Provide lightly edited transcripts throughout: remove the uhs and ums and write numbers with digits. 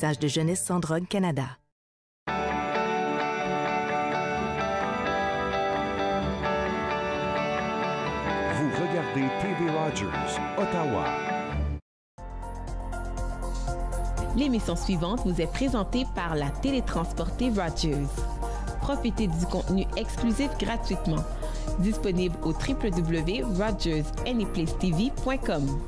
message de Jeunesse sans drogue Canada. Vous regardez TV Rogers, Ottawa. L'émission suivante vous est présentée par la télétransportée Rogers. Profitez du contenu exclusif gratuitement. Disponible au www.rogersanyplacetv.com.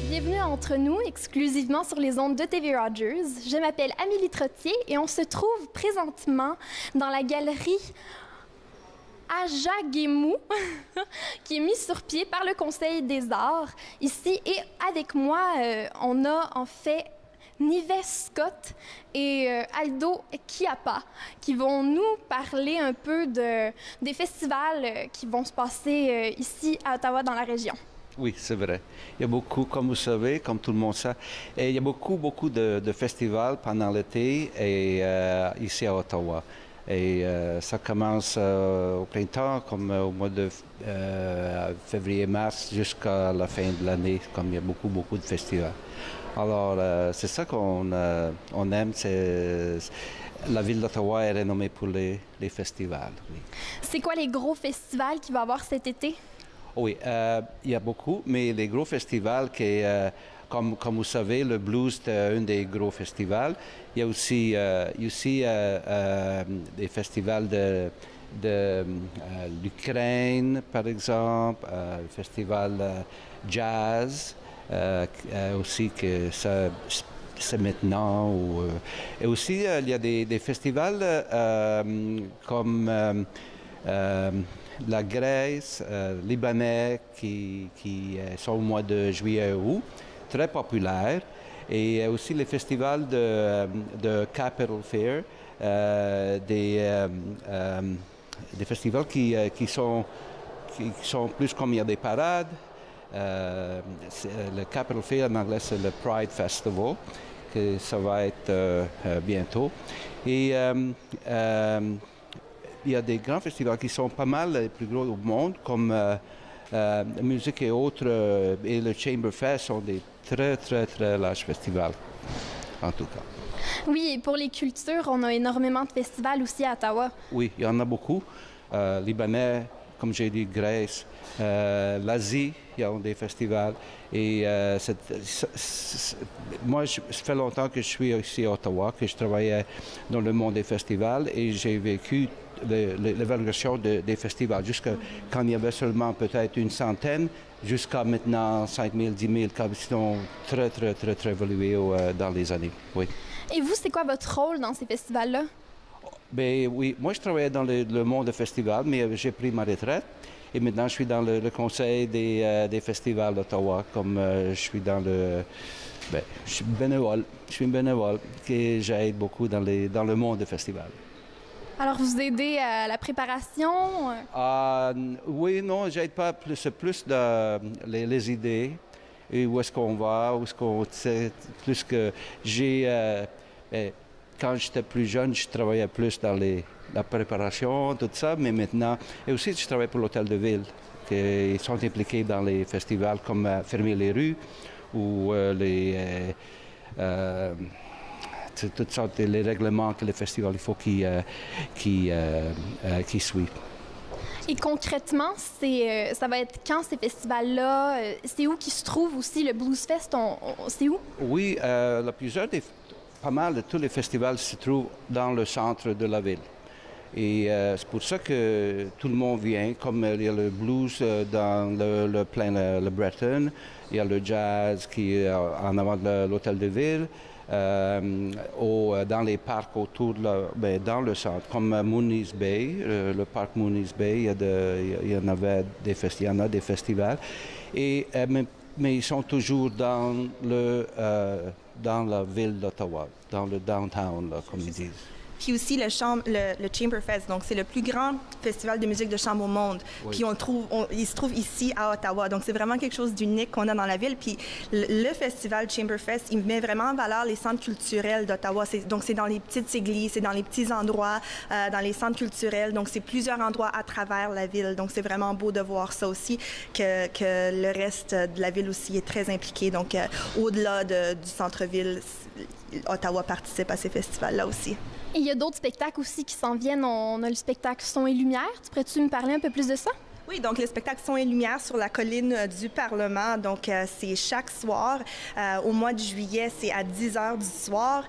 Bienvenue entre nous, exclusivement sur les ondes de TV Rogers. Je m'appelle Amélie Trottier et on se trouve présentement dans la galerie Ajagemou, qui est mise sur pied par le Conseil des arts ici. Et avec moi, on a en fait Nives Scott et Aldo Kiapa qui vont nous parler un peu des festivals qui vont se passer ici à Ottawa, dans la région. Oui, c'est vrai. Il y a beaucoup, comme vous savez, comme tout le monde sait, et il y a beaucoup de festivals pendant l'été et ici à Ottawa. Et ça commence au printemps, comme au mois de février-mars, jusqu'à la fin de l'année, comme il y a beaucoup de festivals. Alors, c'est ça qu'on aime, la ville d'Ottawa est renommée pour les festivals. Oui. C'est quoi les gros festivals qu'il va y avoir cet été? Oui, il y a beaucoup, mais les gros festivals, comme vous savez, le blues est un des gros festivals. Il y a aussi des festivals de l'Ukraine, par exemple, le festival jazz, aussi que ça c'est maintenant. Et aussi, il y a des festivals comme la Grèce, Libanais, qui sont au mois de juillet et août, très populaires. Et aussi les festivals de Capital Fair, des festivals qui sont plus comme il y a des parades. Le Capital Fair en anglais, c'est le Pride Festival, que ça va être bientôt. Et il y a des grands festivals qui sont pas mal les plus gros au monde, comme Musique et autres, et le Chamber Fest sont des très larges festivals, en tout cas. Oui, et pour les cultures, on a énormément de festivals aussi à Ottawa. Oui, il y en a beaucoup. Libanais, comme j'ai dit, Grèce, l'Asie, il y a des festivals. Et moi, ça fait longtemps que je suis ici à Ottawa, que je travaillais dans le monde des festivals et j'ai vécu l'évaluation des festivals, jusqu'à quand il y avait seulement peut-être une centaine, jusqu'à maintenant 5 000, 10 000, qui sont très évolués dans les années. Oui. Et vous, c'est quoi votre rôle dans ces festivals-là? Ben oui, moi je travaillais dans le monde des festivals, mais j'ai pris ma retraite. Et maintenant, je suis dans le conseil des festivals d'Ottawa, comme je suis dans je suis bénévole. Je suis bénévole, et j'aide beaucoup dans le monde des festivals. Alors, vous aidez à la préparation? Oui, non, j'aide pas plus. C'est plus les idées, et où est-ce qu'on va, où est-ce qu'on... C'est plus que j'ai... quand j'étais plus jeune, je travaillais plus dans la préparation, tout ça, mais maintenant... Et aussi, je travaille pour l'Hôtel de Ville, qui sont impliqués dans les festivals comme fermer les rues ou toutes sortes de règlements que les festivals, il faut qu'ils suivent. Et concrètement, ça va être quand ces festivals-là? C'est où qu'ils se trouvent aussi? Le Blues Fest, c'est où? Oui, pas mal de tous les festivals se trouvent dans le centre de la ville. Et c'est pour ça que tout le monde vient, comme il y a le blues dans le plein le Breton, il y a le jazz qui est en avant de l'hôtel de ville, dans les parcs autour, dans le centre, comme Mooney's Bay, le parc Mooney's Bay, il y en a des festivals. Et, mais ils sont toujours dans la ville d'Ottawa, dans le downtown, là, comme ils disent. Puis aussi le Chamber Fest, donc c'est le plus grand festival de musique de chambre au monde. Oui. Puis il se trouve ici à Ottawa, donc c'est vraiment quelque chose d'unique qu'on a dans la ville. Puis le festival Chamber Fest, il met vraiment en valeur les centres culturels d'Ottawa. Donc c'est dans les petites églises, c'est dans les petits endroits, dans les centres culturels. Donc c'est plusieurs endroits à travers la ville. Donc c'est vraiment beau de voir ça aussi, que le reste de la ville aussi est très impliqué. Donc au-delà du centre-ville, Ottawa participe à ces festivals-là aussi. Et il y a d'autres spectacles aussi qui s'en viennent. On a le spectacle Son et Lumière. Tu pourrais-tu me parler un peu plus de ça? Oui, donc le spectacle Son et Lumière sur la colline du Parlement. Donc, c'est chaque soir. Au mois de juillet, c'est à 10 h du soir.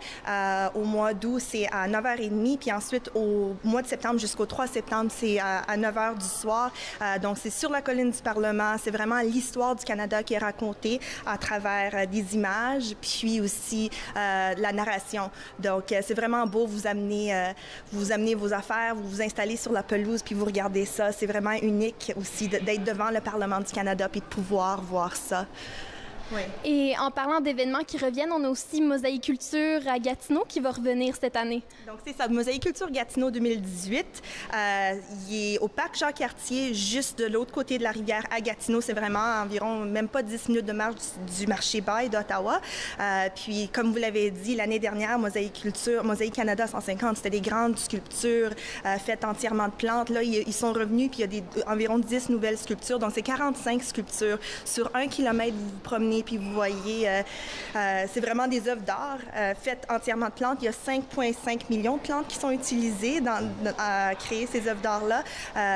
Au mois d'août, c'est à 9h30. Puis ensuite, au mois de septembre jusqu'au 3 septembre, c'est à 9 h du soir. Donc, c'est sur la colline du Parlement. C'est vraiment l'histoire du Canada qui est racontée à travers des images, puis aussi la narration. Donc, c'est vraiment beau. Vous amenez vos affaires, vous vous installez sur la pelouse, puis vous regardez ça. C'est vraiment unique aussi d'être devant le Parlement du Canada puis de pouvoir voir ça. Oui. Et en parlant d'événements qui reviennent, on a aussi Mosaïculture à Gatineau qui va revenir cette année. Donc, c'est ça, Mosaïculture Gatineau 2018. Il est au parc Jacques-Cartier, juste de l'autre côté de la rivière à Gatineau. C'est vraiment environ même pas 10 minutes de marche du marché Bail d'Ottawa. Puis, comme vous l'avez dit, l'année dernière, Mosaïque Canada 150, c'était des grandes sculptures faites entièrement de plantes. Là, ils sont revenus, puis il y a environ 10 nouvelles sculptures. Donc, c'est 45 sculptures. Sur 1 kilomètre, vous vous promenez puis vous voyez, c'est vraiment des œuvres d'art faites entièrement de plantes. Il y a 5,5 millions de plantes qui sont utilisées à créer ces œuvres d'art-là.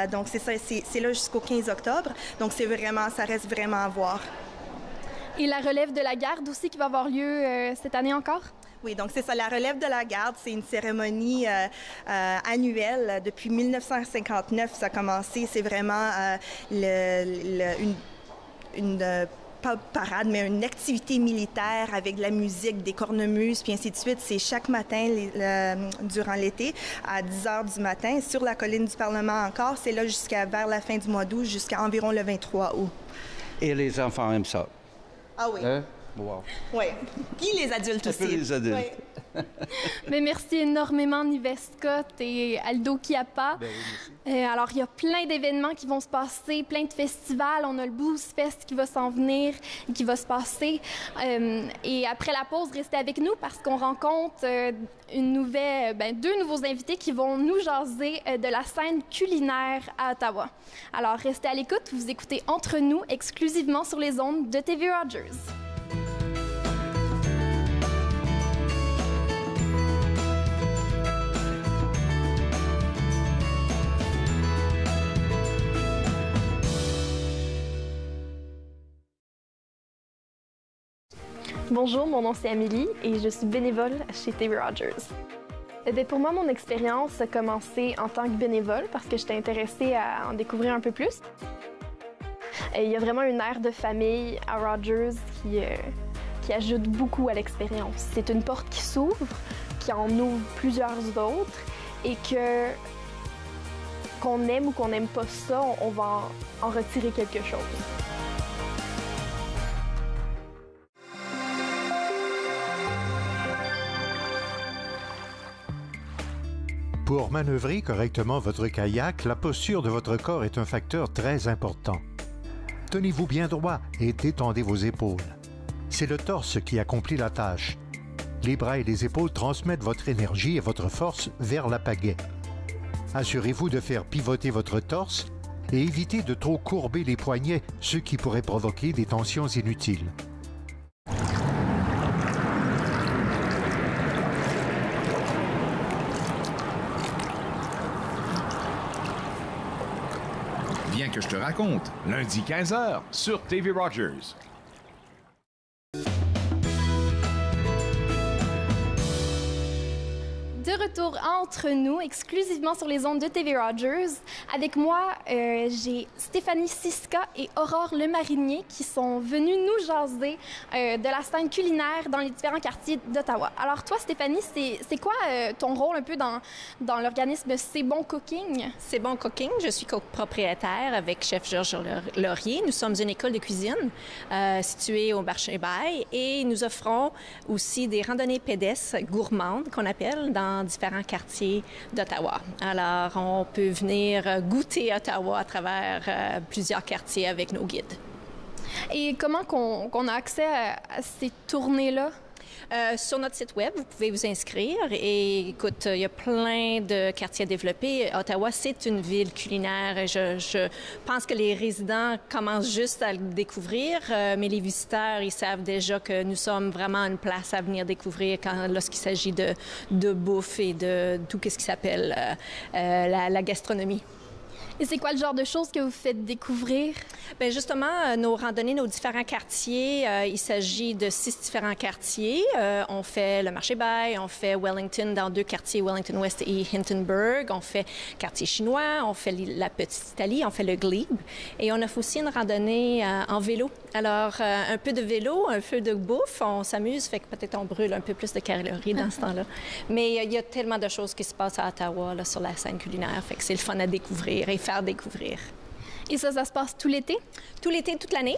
Donc, c'est ça, c'est là jusqu'au 15 octobre. Donc, ça reste vraiment à voir. Et la relève de la garde aussi qui va avoir lieu cette année encore? Oui, donc c'est ça. La relève de la garde, c'est une cérémonie annuelle. Depuis 1959, ça a commencé. C'est vraiment pas parade, mais une activité militaire avec de la musique, des cornemuses, puis ainsi de suite. C'est chaque matin durant l'été, à 10 h du matin, sur la colline du Parlement encore. C'est là vers la fin du mois d'août, jusqu'à environ le 23 août. Et les enfants aiment ça. Ah oui. Hein? Wow. Oui. Puis les adultes aussi. Les adultes. Oui. Mais merci énormément, Nives Scott et Aldo Chiappa. Ben oui, alors, il y a plein d'événements qui vont se passer, plein de festivals. On a le Blues Fest qui va s'en venir et qui va se passer. Et après la pause, restez avec nous parce qu'on rencontre deux nouveaux invités qui vont nous jaser de la scène culinaire à Ottawa. Alors, restez à l'écoute. Vous écoutez Entre nous, exclusivement sur les ondes de TV Rogers. Bonjour, mon nom c'est Amélie et je suis bénévole chez TV Rogers. Pour moi, mon expérience a commencé en tant que bénévole parce que j'étais intéressée à en découvrir un peu plus. Il y a vraiment une ère de famille à Rogers qui ajoute beaucoup à l'expérience. C'est une porte qui s'ouvre, qui en ouvre plusieurs autres et qu'on aime ou qu'on n'aime pas ça, on va en retirer quelque chose. Pour manœuvrer correctement votre kayak, la posture de votre corps est un facteur très important. Tenez-vous bien droit et détendez vos épaules. C'est le torse qui accomplit la tâche. Les bras et les épaules transmettent votre énergie et votre force vers la pagaie. Assurez-vous de faire pivoter votre torse et évitez de trop courber les poignets, ce qui pourrait provoquer des tensions inutiles. Viens que je te raconte, lundi 15h sur TV Rogers. De retour entre nous, exclusivement sur les ondes de TV Rogers. Avec moi, j'ai Stéphanie Siska et Aurore Lemarinier qui sont venus nous jaser de la scène culinaire dans les différents quartiers d'Ottawa. Alors toi, Stéphanie, c'est quoi ton rôle un peu dans l'organisme C'est Bon Cooking? C'est Bon Cooking, je suis copropriétaire avec chef Georges Laurier. Nous sommes une école de cuisine située au marché Bail et nous offrons aussi des randonnées pédestres gourmandes qu'on appelle dans différents quartiers d'Ottawa. Alors, on peut venir goûter Ottawa à travers plusieurs quartiers avec nos guides. Et comment qu'on a accès à ces tournées-là? Sur notre site web, vous pouvez vous inscrire et écoute, il y a plein de quartiers à développer. Ottawa, c'est une ville culinaire. Je pense que les résidents commencent juste à le découvrir, mais les visiteurs, ils savent déjà que nous sommes vraiment une place à venir découvrir lorsqu'il s'agit de bouffe et de tout ce qui s'appelle la gastronomie. Et c'est quoi le genre de choses que vous faites découvrir? Bien, justement, nos randonnées, nos différents quartiers, il s'agit de 6 différents quartiers. On fait le marché Bay, on fait Wellington dans 2 quartiers, Wellington West et Hintonburg. On fait quartier chinois, on fait la Petite Italie, on fait le Glebe. Et on offre aussi une randonnée en vélo. Alors, un peu de vélo, un peu de bouffe, on s'amuse, fait que peut-être on brûle un peu plus de calories dans ce temps-là. Mais il y a tellement de choses qui se passent à Ottawa là, sur la scène culinaire, fait que c'est le fun à découvrir et faire découvrir. Et ça se passe tout l'été? Tout l'été, toute l'année.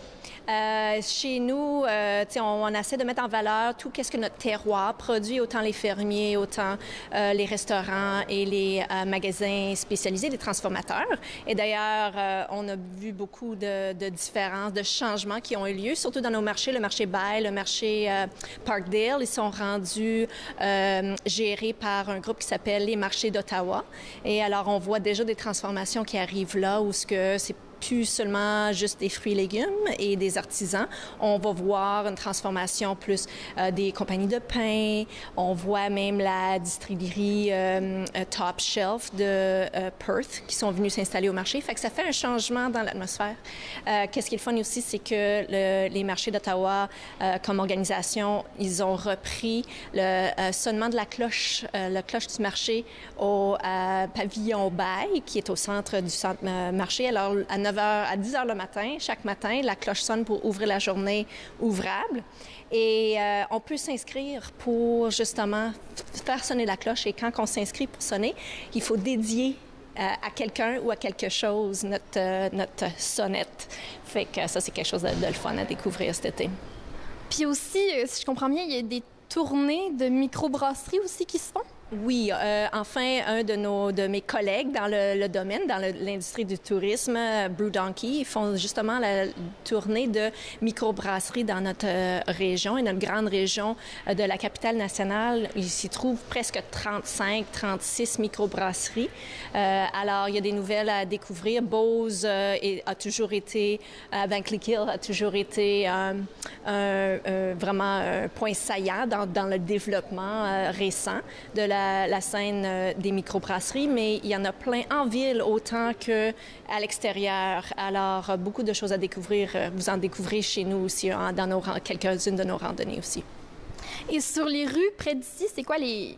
Chez nous, on essaie de mettre en valeur tout ce que notre terroir produit, autant les fermiers, autant les restaurants et les magasins spécialisés, les transformateurs. Et d'ailleurs, on a vu beaucoup de différences, de changements qui ont eu lieu, surtout dans nos marchés, le marché Bay, le marché Parkdale. Ils sont rendus gérés par un groupe qui s'appelle les marchés d'Ottawa. Et alors, on voit déjà des transformations qui arrivent là, où c'est plus seulement juste des fruits et légumes et des artisans. On va voir une transformation plus des compagnies de pain. On voit même la distillerie Top Shelf de Perth qui sont venus s'installer au marché. Fait que ça fait un changement dans l'atmosphère. Qu'est-ce qui est le fun aussi, c'est que les marchés d'Ottawa, comme organisation, ils ont repris le sonnement de la cloche du marché au pavillon Bay, qui est au centre du centre marché. Alors, à 9h à 10h le matin, chaque matin, la cloche sonne pour ouvrir la journée ouvrable. Et on peut s'inscrire pour justement faire sonner la cloche. Et quand on s'inscrit pour sonner, il faut dédier à quelqu'un ou à quelque chose notre sonnette. Fait que ça, c'est quelque chose de le fun à découvrir cet été. Puis aussi, si je comprends bien, il y a des tournées de microbrasseries aussi qui se font? Oui, enfin, un de mes collègues dans le domaine, dans l'industrie du tourisme, Brew Donkey, ils font justement la tournée de microbrasseries dans notre région et notre grande région de la capitale nationale. Il s'y trouve presque 35-36 microbrasseries. Alors, il y a des nouvelles à découvrir. Bose a toujours été, Van Cleek Hill a toujours été vraiment un point saillant dans le développement récent de la scène des microbrasseries, mais il y en a plein en ville autant qu'à l'extérieur. Alors, beaucoup de choses à découvrir. Vous en découvrez chez nous aussi, dans quelques-unes de nos randonnées aussi. Et sur les rues près d'ici, c'est quoi les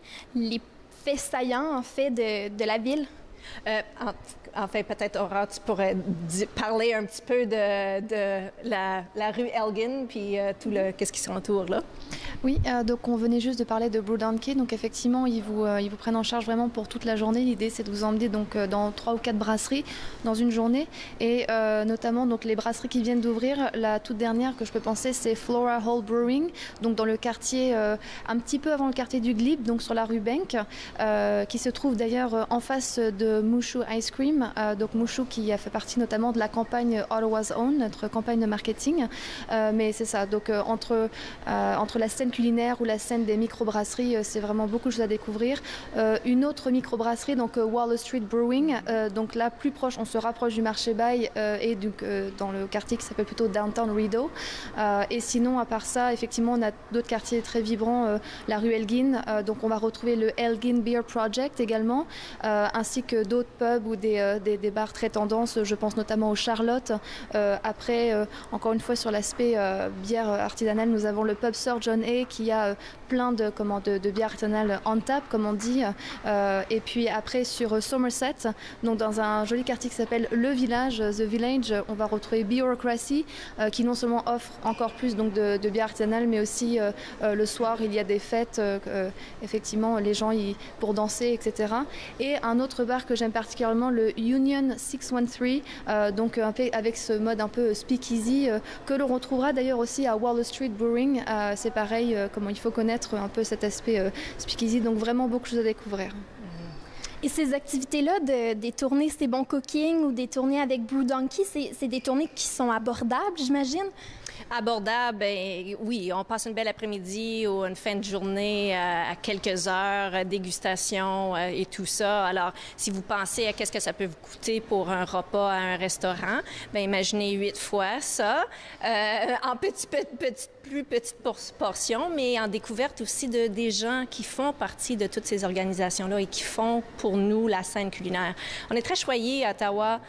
faits saillants, en fait, de la ville? Enfin, peut-être, Aura, tu pourrais parler un petit peu de la rue Elgin, puis qu'est-ce qui s'entoure là. Oui, donc on venait juste de parler de Brew Donkey. Donc effectivement, ils vous prennent en charge vraiment pour toute la journée. L'idée, c'est de vous emmener donc dans 3 ou 4 brasseries dans une journée. Et notamment, donc les brasseries qui viennent d'ouvrir, la toute dernière que je peux penser, c'est Flora Hall Brewing, donc dans le quartier, un petit peu avant le quartier du Glebe, donc sur la rue Bank, qui se trouve d'ailleurs en face de Mushu Ice Cream. Donc Mushu qui a fait partie notamment de la campagne Ottawa's Own, notre campagne de marketing. Mais c'est ça, donc entre la scène culinaire ou la scène des microbrasseries, c'est vraiment beaucoup de choses à découvrir. Une autre microbrasserie, donc Waller Street Brewing, donc là plus proche, on se rapproche du marché Bay et donc, dans le quartier qui s'appelle plutôt Downtown Rideau. Et sinon, à part ça, effectivement, on a d'autres quartiers très vibrants, la rue Elgin, donc on va retrouver le Elgin Beer Project également, ainsi que d'autres pubs ou des bars très tendances, je pense notamment au Charlotte. Après, encore une fois, sur l'aspect bière artisanale, nous avons le pub Sir John A qui a plein de bières artisanales on tap, comme on dit. Et puis après, sur Somerset, donc dans un joli quartier qui s'appelle Le Village, The Village, on va retrouver Bureaucracy, qui non seulement offre encore plus donc, de bières artisanales, mais aussi le soir, il y a des fêtes, effectivement, les gens pour danser, etc. Et un autre bar que j'aime particulièrement, le Union 613, donc avec ce mode un peu speakeasy que l'on retrouvera d'ailleurs aussi à Waller Street Brewing. C'est pareil, comment il faut connaître un peu cet aspect speakeasy, donc vraiment beaucoup de choses à découvrir. Et ces activités-là, des tournées C'est Bon Cooking ou des tournées avec Brew Donkey, c'est des tournées qui sont abordables, j'imagine? Abordable, ben, oui, on passe une belle après-midi ou une fin de journée à quelques heures, dégustation et tout ça. Alors, si vous pensez à qu'est-ce que ça peut vous coûter pour un repas à un restaurant, ben imaginez 8 fois ça, en plus petite portion, mais en découverte aussi des gens qui font partie de toutes ces organisations-là et qui font pour nous la scène culinaire. On est très choyés à Ottawa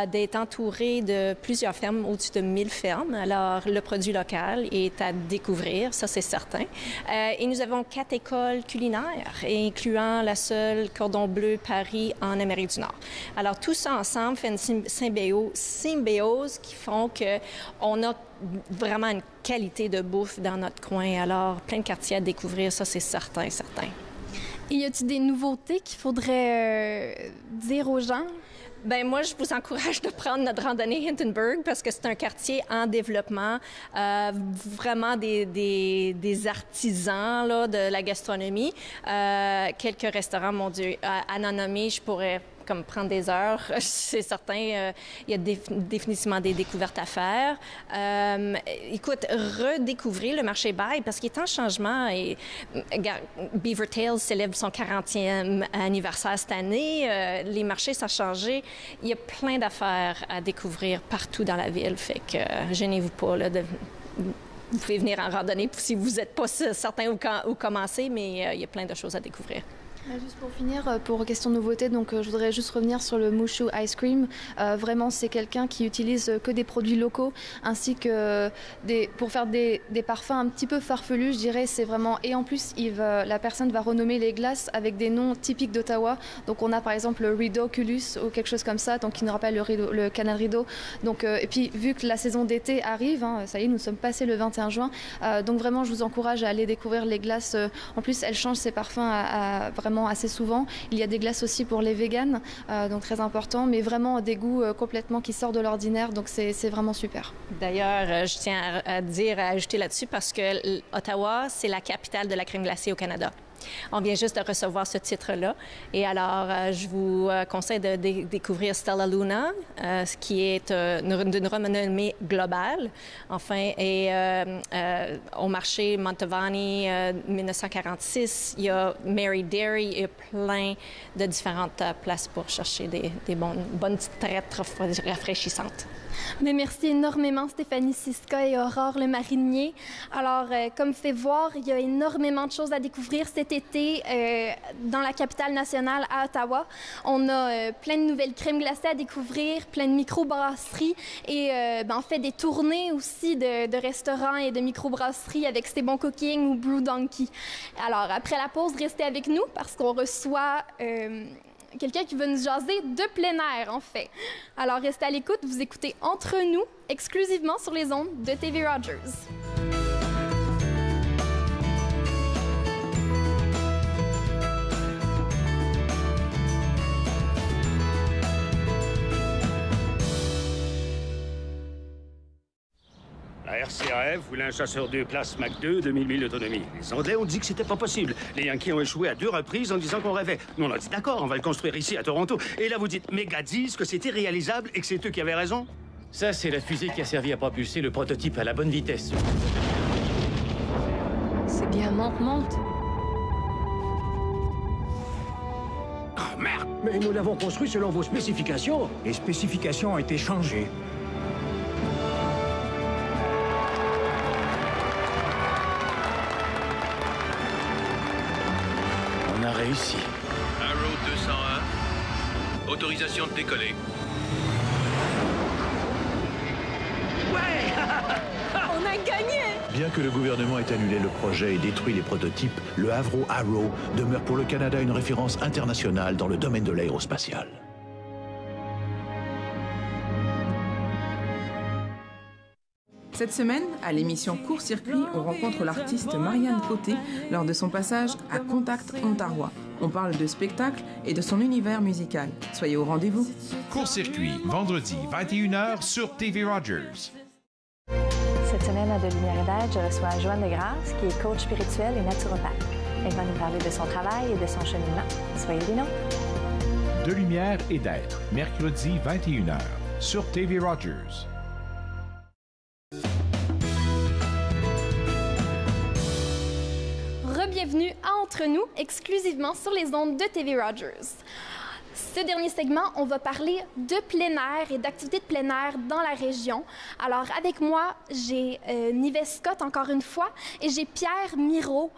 d'être entouré de plusieurs fermes, au-dessus de 1000 fermes. Alors, le produit local est à découvrir, ça c'est certain. Et nous avons 4 écoles culinaires, incluant la seule Cordon Bleu Paris en Amérique du Nord. Alors tout ça ensemble fait une symbiose qui font qu'on a vraiment une qualité de bouffe dans notre coin. Alors plein de quartiers à découvrir, ça c'est certain. Et y a-t-il des nouveautés qu'il faudrait dire aux gens? Bien, moi, je vous encourage de prendre notre randonnée Hintonburg parce que c'est un quartier en développement, vraiment des artisans là, de la gastronomie. Quelques restaurants, mon Dieu, à en nommer, je pourrais comme prendre des heures, c'est certain. Il y a définitivement des découvertes à faire. Écoute, redécouvrir le marché Bail parce qu'il est en changement. Et Beaver Tales célèbre son 40e anniversaire cette année. Les marchés, ça a changé. Il y a plein d'affaires à découvrir partout dans la ville. Fait que gênez-vous pas là, vous pouvez venir en randonnée si vous n'êtes pas certain où commencer, mais il y a plein de choses à découvrir. Juste pour finir, pour question nouveauté, donc je voudrais juste revenir sur le Mushu Ice Cream. Vraiment, c'est quelqu'un qui utilise que des produits locaux, ainsi que pour faire des parfums un petit peu farfelus, je dirais. C'est vraiment et en plus, la personne va renommer les glaces avec des noms typiques d'Ottawa. Donc on a par exemple le Rideauculus ou quelque chose comme ça, donc qui nous rappelle le canal rideau. Donc et puis vu que la saison d'été arrive, ça y est, nous sommes passés le 21 juin. Donc vraiment, je vous encourage à aller découvrir les glaces. En plus, elle change ses parfums vraiment assez souvent. Il y a des glaces aussi pour les véganes, donc très important, mais vraiment des goûts complètement qui sortent de l'ordinaire, donc c'est vraiment super. D'ailleurs, je tiens à ajouter là-dessus parce que Ottawa, c'est la capitale de la crème glacée au Canada. On vient juste de recevoir ce titre-là. Et alors, je vous conseille de découvrir Stella Luna, qui est d'une renommée globale. Enfin, et au marché Mantovani 1946, il y a Mary Dairy et plein de différentes places pour chercher des bonnes petites traites rafraîchissantes. Mais merci énormément Stéphanie Siska et Aurore le Marinier. Alors, comme vous pouvez voir, il y a énormément de choses à découvrir cet été dans la capitale nationale à Ottawa. On a plein de nouvelles crèmes glacées à découvrir, plein de microbrasseries et en fait des tournées aussi de restaurants et de microbrasseries avec C'est Bon Cooking ou Brew Donkey. Alors, après la pause, restez avec nous parce qu'on reçoit quelqu'un qui veut nous jaser de plein air, en fait. Alors, restez à l'écoute, vous écoutez Entre nous, exclusivement sur les ondes de TV Rogers. La RCAF voulait un chasseur 2 classe Mach 2 de 1000 milles d'autonomie. Les Anglais ont dit que c'était pas possible. Les Yankees ont échoué à 2 reprises en disant qu'on rêvait. Nous, on a dit d'accord, on va le construire ici à Toronto. Et là, vous dites, mes gars disent que c'était réalisable et que c'est eux qui avaient raison? Ça, c'est la fusée qui a servi à propulser le prototype à la bonne vitesse. C'est bien monte. Oh, merde! Mais nous l'avons construit selon vos spécifications. Les spécifications ont été changées. On a réussi. Arrow 201, autorisation de décoller. Ouais! On a gagné! Bien que le gouvernement ait annulé le projet et détruit les prototypes, le Havre Arrow demeure pour le Canada une référence internationale dans le domaine de l'aérospatial. Cette semaine, à l'émission Court-Circuit, on rencontre l'artiste Marianne Côté lors de son passage à Contact Ontario. On parle de spectacle et de son univers musical. Soyez au rendez-vous. Court-circuit, vendredi, 21h sur TV Rogers. Cette semaine à De Lumière et d'Être, je reçois Joanne Degrasse, qui est coach spirituel et naturopathe. Elle va nous parler de son travail et de son cheminement. Soyez des nôtres. De Lumière et d'Être, mercredi, 21h sur TV Rogers. Re-bienvenue à Entre nous, exclusivement sur les ondes de TV Rogers. Ce dernier segment, on va parler de plein air et d'activités de plein air dans la région. Alors, avec moi, j'ai Nives Scott, encore une fois, et j'ai Pierre Miro,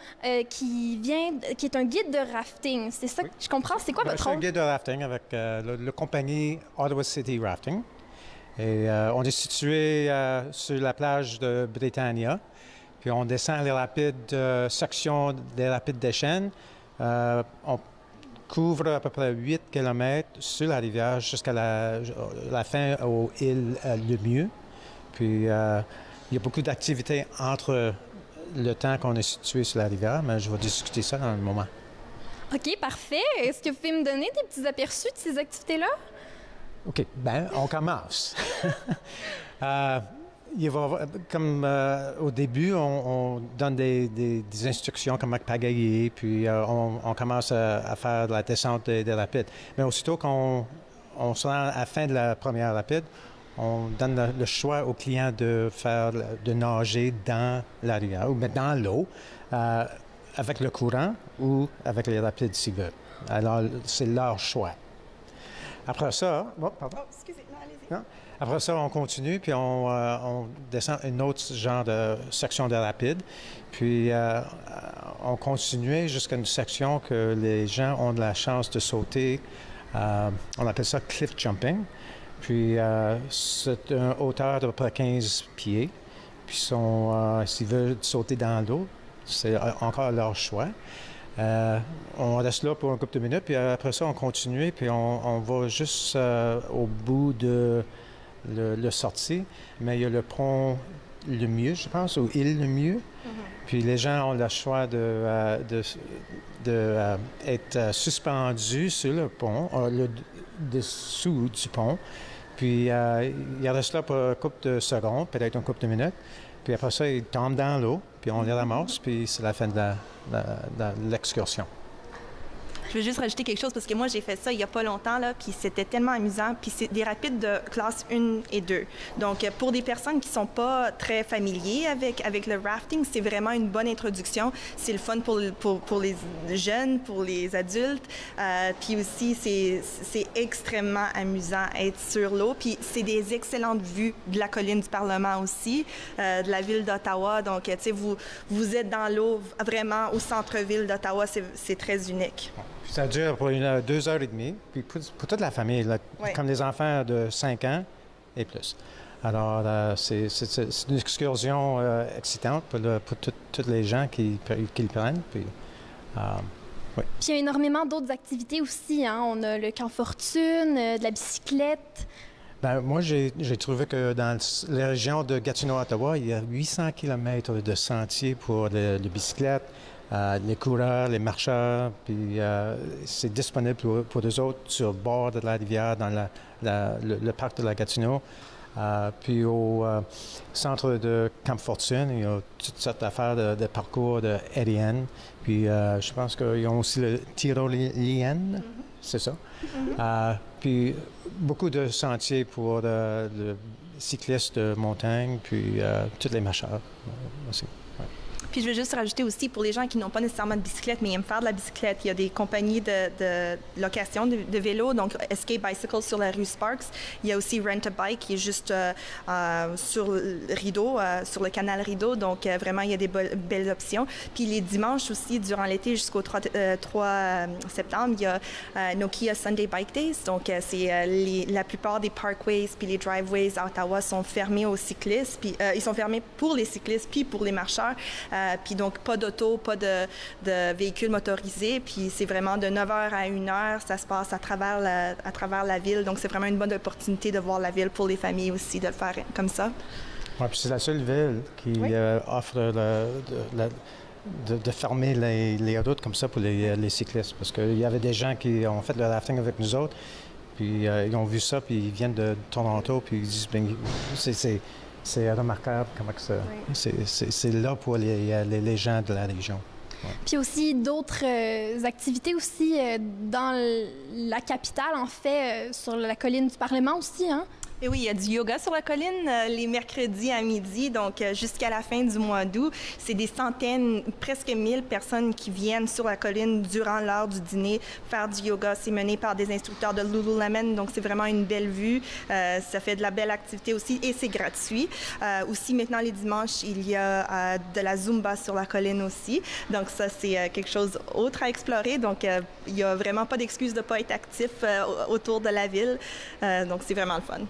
qui est un guide de rafting. C'est ça que je comprends? C'est quoi votre rôle? Je suis un guide de rafting avec la compagnie Ottawa City Rafting. Et on est situé sur la plage de Britannia. Puis on descend les rapides, section des rapides des Chênes. On couvre à peu près 8 km sur la rivière jusqu'à la fin aux îles Lemieux. Puis il y a beaucoup d'activités entre le temps qu'on est situé sur la rivière, mais je vais discuter ça dans un moment. OK, parfait. Est-ce que vous pouvez me donner des petits aperçus de ces activités-là? OK, bien, on commence. Comme au début, on donne des instructions comment pagayer, puis on commence à faire de la descente des rapides. Mais aussitôt qu'on se rend à la fin de la première rapide, on donne le choix au client de nager dans la rivière ou mettre dans l'eau avec le courant ou avec les rapides s'ils veulent. Alors, c'est leur choix. Après ça... Oh, pardon. Oh, excusez-moi, allez-y. Non? Après ça, on continue, puis on descend une autre genre de section de rapide. Puis on continue jusqu'à une section que les gens ont de la chance de sauter. On appelle ça cliff jumping. Puis c'est une hauteur d'à peu près 15 pieds. Puis s'ils veulent sauter dans l'eau, c'est encore leur choix. On reste là pour un couple de minutes, puis après ça, on continue, puis on va juste au bout de le sortie, mais il y a le pont Lemieux, je pense, ou île Lemieux. Puis les gens ont le choix d'être suspendus sur le pont, le dessous du pont. Puis ils restent là pour un couple de secondes, peut-être un couple de minutes. Puis après ça, ils tombent dans l'eau, puis on les ramasse, puis c'est la fin de l'excursion. Je veux juste rajouter quelque chose parce que moi, j'ai fait ça il n'y a pas longtemps, là, puis c'était tellement amusant. Puis c'est des rapides de classe 1 et 2. Donc, pour des personnes qui ne sont pas très familiers avec le rafting, c'est vraiment une bonne introduction. C'est le fun pour les jeunes, pour les adultes. Puis aussi, c'est extrêmement amusant être sur l'eau. Puis c'est des excellentes vues de la colline du Parlement aussi, de la ville d'Ottawa. Donc, tu sais, vous êtes dans l'eau, vraiment au centre-ville d'Ottawa. C'est très unique. Ça dure pour 2h30, puis pour toute la famille, là, comme des enfants de 5 ans et plus. Alors, c'est une excursion excitante pour tous les gens qui le prennent. Puis, oui. Puis il y a énormément d'autres activités aussi. Hein? On a le camp fortune, de la bicyclette. Bien, moi, j'ai trouvé que dans les régions de Gatineau-Ottawa, il y a 800 km de sentiers pour les bicyclettes. Les coureurs, les marcheurs, puis c'est disponible pour eux autres sur le bord de la rivière, dans le parc de la Gatineau. Puis au centre de Camp Fortune, il y a toutes sortes d'affaires de parcours de aérienne. Puis je pense qu'ils ont aussi le tyrolien, c'est ça. Puis beaucoup de sentiers pour les cyclistes de montagne, puis tous les marcheurs aussi. Puis je veux juste rajouter aussi, pour les gens qui n'ont pas nécessairement de bicyclette, mais aiment faire de la bicyclette, il y a des compagnies de location de vélos, donc Escape Bicycle sur la rue Sparks. Il y a aussi Rent a Bike qui est juste sur le Rideau, sur le canal Rideau, donc vraiment, il y a des belles options. Puis les dimanches aussi, durant l'été jusqu'au 3 septembre, il y a Nokia Sunday Bike Days, donc c'est la plupart des parkways puis les driveways à Ottawa sont fermés aux cyclistes, puis ils sont fermés pour les cyclistes puis pour les marcheurs. Puis donc, pas d'auto, pas de véhicules motorisés. Puis c'est vraiment de 9h à 1h, ça se passe à travers la ville. Donc, c'est vraiment une bonne opportunité de voir la ville pour les familles aussi, de le faire comme ça. Oui, puis c'est la seule ville qui offre de fermer les routes comme ça pour les cyclistes. Parce qu'il y avait des gens qui ont fait le rafting avec nous autres, puis ils ont vu ça, puis ils viennent de Toronto, puis ils disent, ben, c'est remarquable comment que ça... Oui. C'est là pour les gens de la région. Ouais. Puis aussi d'autres activités aussi dans la capitale, en fait, sur la colline du Parlement aussi, hein? Et oui, il y a du yoga sur la colline les mercredis à midi, donc jusqu'à la fin du mois d'août. C'est des centaines, presque 1000 personnes qui viennent sur la colline durant l'heure du dîner faire du yoga. C'est mené par des instructeurs de Lululemon, donc c'est vraiment une belle vue. Ça fait de la belle activité aussi et c'est gratuit. Aussi, maintenant, les dimanches, il y a de la Zumba sur la colline aussi. Donc ça, c'est quelque chose autre à explorer. Donc, il n'y a vraiment pas d'excuse de ne pas être actif autour de la ville. Donc, c'est vraiment le fun.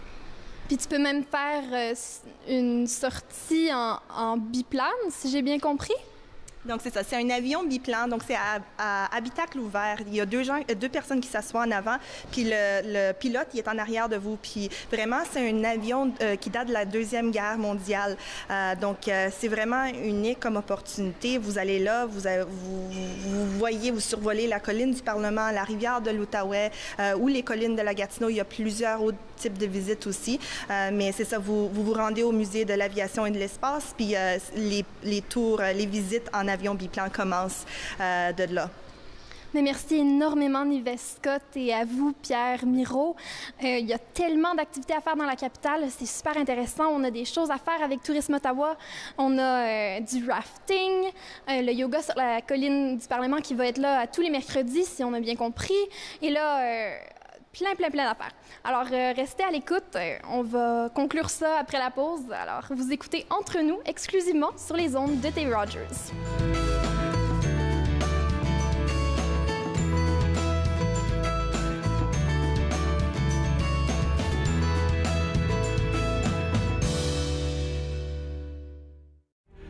Puis tu peux même faire une sortie en biplane, si j'ai bien compris? Donc, c'est ça. C'est un avion biplan. Donc, c'est à habitacle ouvert. Il y a deux personnes qui s'assoient en avant, puis le pilote, il est en arrière de vous. Puis vraiment, c'est un avion qui date de la Deuxième Guerre mondiale. Donc, c'est vraiment unique comme opportunité. Vous allez là, vous voyez, vous survolez la colline du Parlement, la rivière de l'Outaouais ou les collines de la Gatineau. Il y a plusieurs autres types de visites aussi. Mais c'est ça, vous rendez au musée de l'aviation et de l'espace, puis les tours, les visites en avion biplan commencent de là. Mais merci énormément, Nives Scott, et à vous, Pierre Miro. Il y a tellement d'activités à faire dans la capitale. C'est super intéressant. On a des choses à faire avec Tourisme Ottawa. On a du rafting, le yoga sur la colline du Parlement qui va être là tous les mercredis, si on a bien compris. Et là, plein d'affaires. Alors, restez à l'écoute. On va conclure ça après la pause. Alors, vous écoutez Entre nous, exclusivement sur les ondes de TV Rogers.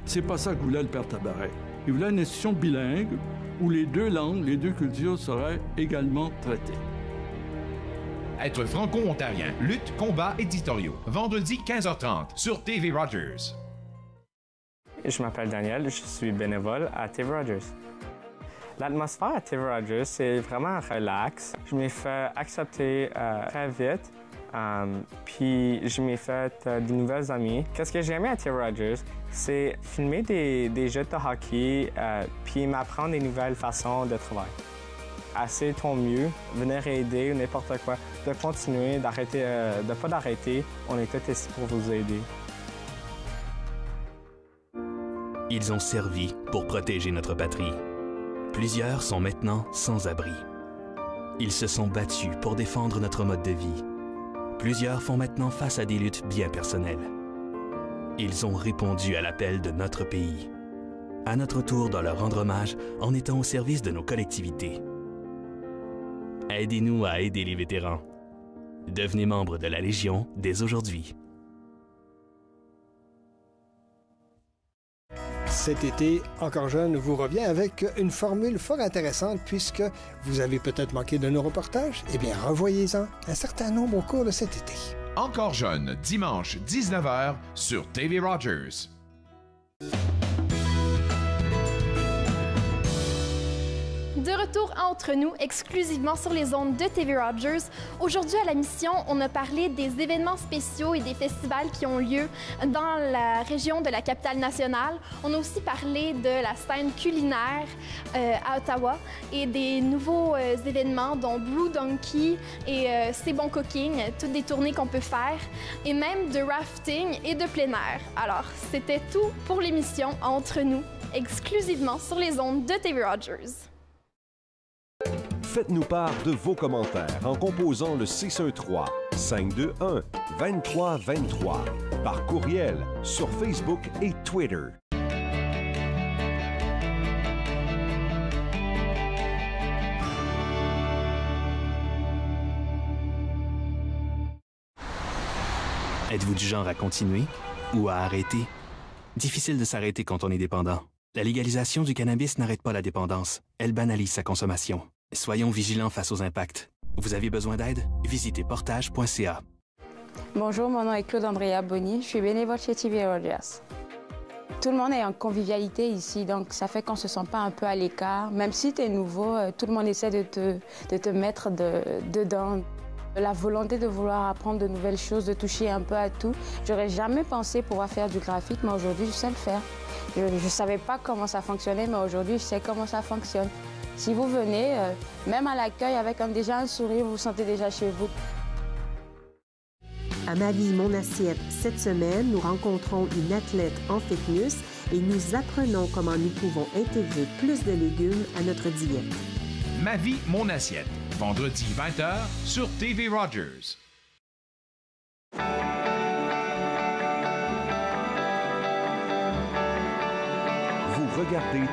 C'est pas ça que voulait le père Tabaret. Il voulait une institution bilingue où les deux langues, les deux cultures seraient également traitées. Être franco-ontarien, lutte, combats éditoriaux. Vendredi 15h30 sur TV Rogers. Je m'appelle Daniel, je suis bénévole à TV Rogers. L'atmosphère à TV Rogers, c'est vraiment relax. Je m'ai fait accepter très vite, puis je m'ai fait de nouvelles amies. Qu'est-ce que j'ai aimé à TV Rogers, c'est filmer des jeux de hockey, puis m'apprendre des nouvelles façons de travailler. Assez ton mieux, venir aider ou n'importe quoi, de continuer, d'arrêter, de pas d'arrêter. On est tous ici pour vous aider. Ils ont servi pour protéger notre patrie. Plusieurs sont maintenant sans abri. Ils se sont battus pour défendre notre mode de vie. Plusieurs font maintenant face à des luttes bien personnelles. Ils ont répondu à l'appel de notre pays. À notre tour de leur rendre hommage en étant au service de nos collectivités. Aidez-nous à aider les vétérans. Devenez membre de la Légion dès aujourd'hui. Cet été, Encore jeune vous revient avec une formule fort intéressante puisque vous avez peut-être manqué de nos reportages. Eh bien, revoyez-en un certain nombre au cours de cet été. Encore jeune, dimanche 19h sur TV Rogers. De retour à Entre nous, exclusivement sur les ondes de TV Rogers. Aujourd'hui, à la mission, on a parlé des événements spéciaux et des festivals qui ont lieu dans la région de la capitale nationale. On a aussi parlé de la scène culinaire à Ottawa et des nouveaux événements, dont Brew Donkey et C'est bon cooking, toutes des tournées qu'on peut faire, et même de rafting et de plein air. Alors, c'était tout pour l'émission Entre nous, exclusivement sur les ondes de TV Rogers. Faites-nous part de vos commentaires en composant le 613-521-2323 par courriel sur Facebook et Twitter. Êtes-vous du genre à continuer ou à arrêter? Difficile de s'arrêter quand on est dépendant. La légalisation du cannabis n'arrête pas la dépendance. Elle banalise sa consommation. Soyons vigilants face aux impacts. Vous avez besoin d'aide? Visitez portage.ca. Bonjour, mon nom est Claude Andrea Bonny. Je suis bénévole chez TV Rogers. Tout le monde est en convivialité ici, donc ça fait qu'on ne se sent pas un peu à l'écart. Même si tu es nouveau, tout le monde essaie de te mettre dedans. La volonté de vouloir apprendre de nouvelles choses, de toucher un peu à tout. J'aurais jamais pensé pouvoir faire du graphique, mais aujourd'hui, je sais le faire. Je ne savais pas comment ça fonctionnait, mais aujourd'hui, je sais comment ça fonctionne. Si vous venez, même à l'accueil, avec déjà un sourire, vous vous sentez déjà chez vous. À Ma vie, mon assiette, cette semaine, nous rencontrons une athlète en fitness et nous apprenons comment nous pouvons intégrer plus de légumes à notre diète. Ma vie, mon assiette, vendredi 20h sur TV Rogers. Vous regardez